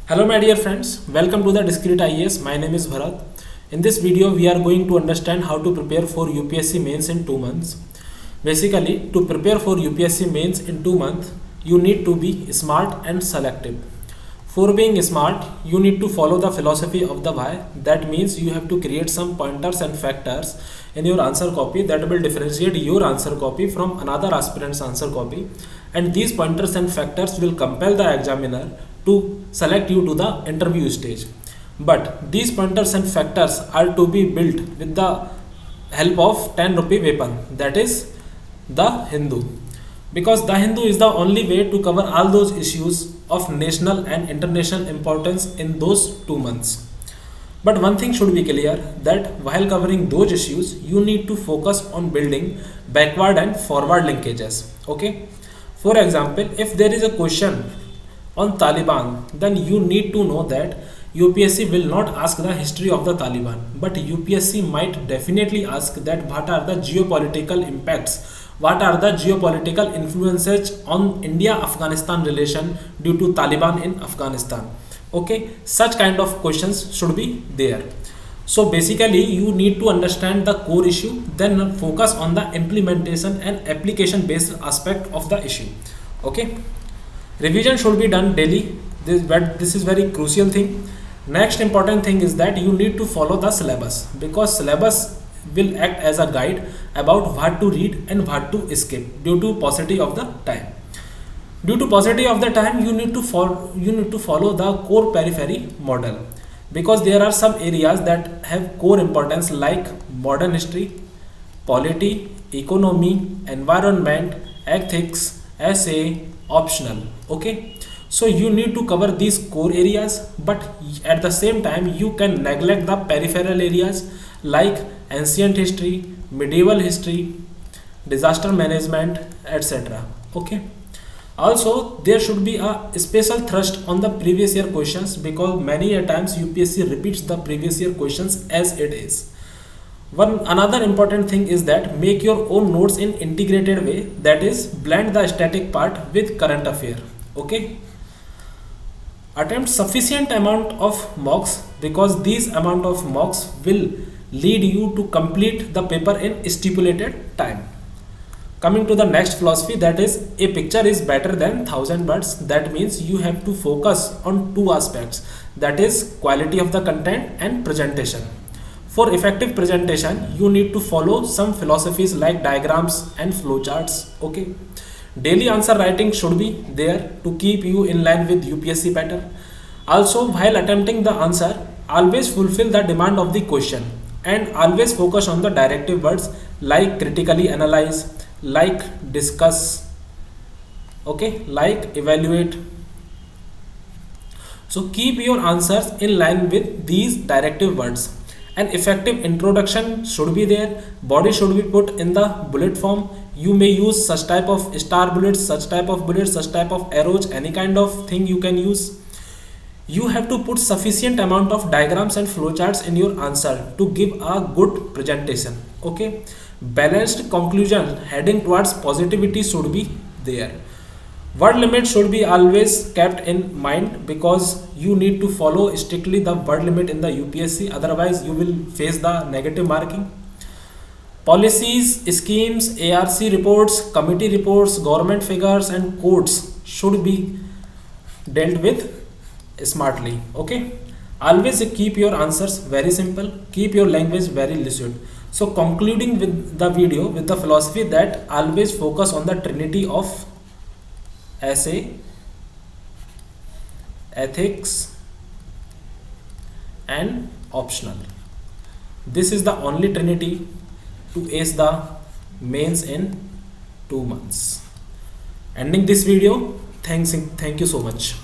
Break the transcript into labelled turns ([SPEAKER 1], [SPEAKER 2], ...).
[SPEAKER 1] Hello my dear friends, welcome to the Discrete IAS. My name is Bharat. In this video we are going to understand how to prepare for UPSC mains in 2 months. Basically, to prepare for UPSC mains in 2 months, you need to be smart and selective. For being smart, you need to follow the philosophy of the why. That means you have to create some pointers and factors in your answer copy that will differentiate your answer copy from another aspirant's answer copy, and these pointers and factors will compel the examiner to select you to the interview stage. But these pointers and factors are to be built with the help of 10 rupee weapon, that is the Hindu, because the Hindu is the only way to cover all those issues of national and international importance in those 2 months. But one thing should be clear, that while covering those issues you need to focus on building backward and forward linkages. Okay, for example, if there is a question on Taliban, then you need to know that UPSC will not ask the history of the Taliban, but UPSC might definitely ask that what are the geopolitical impacts, what are the geopolitical influences on India-Afghanistan relation due to Taliban in Afghanistan. Okay, such kind of questions should be there. So basically you need to understand the core issue, then focus on the implementation and application based aspect of the issue. Okay, revision should be done daily. This is very crucial thing. Next important thing is that you need to follow the syllabus, because syllabus will act as a guide about what to read and what to skip due to paucity of the time. Due to paucity of the time, you need to follow the core periphery model, because there are some areas that have core importance like modern history, polity, economy, environment, ethics, essay, optional. Okay, so you need to cover these core areas, but at the same time you can neglect the peripheral areas like ancient history, medieval history, disaster management, etc. Okay, also there should be a special thrust on the previous year questions, because many a times UPSC repeats the previous year questions as it is. One another important thing is that make your own notes in integrated way, that is blend the static part with current affair. Okay, attempt sufficient amount of mocks, because these amount of mocks will lead you to complete the paper in stipulated time. Coming to the next philosophy, that is a picture is better than 1000 words. That means you have to focus on two aspects, that is quality of the content and presentation. For effective presentation, you need to follow some philosophies like diagrams and flowcharts. Okay, daily answer writing should be there to keep you in line with UPSC pattern. Also, while attempting the answer, always fulfill the demand of the question and always focus on the directive words like critically analyze, like discuss, okay, like evaluate. So keep your answers in line with these directive words. An effective introduction should be there. Body should be put in the bullet form. You may use such type of star bullets, such type of bullets, such type of arrows, any kind of thing you can use. You have to put sufficient amount of diagrams and flowcharts in your answer to give a good presentation. Okay, balanced conclusion heading towards positivity should be there. Word limit should be always kept in mind, because you need to follow strictly the word limit in the UPSC, otherwise you will face the negative marking. Policies, schemes, ARC reports, committee reports, government figures and codes should be dealt with smartly. Okay, always keep your answers very simple, keep your language very lucid. So concluding with the video with the philosophy that always focus on the trinity of essay, ethics and optional. This is the only trinity to ace the mains in 2 months. Ending this video. Thank you so much.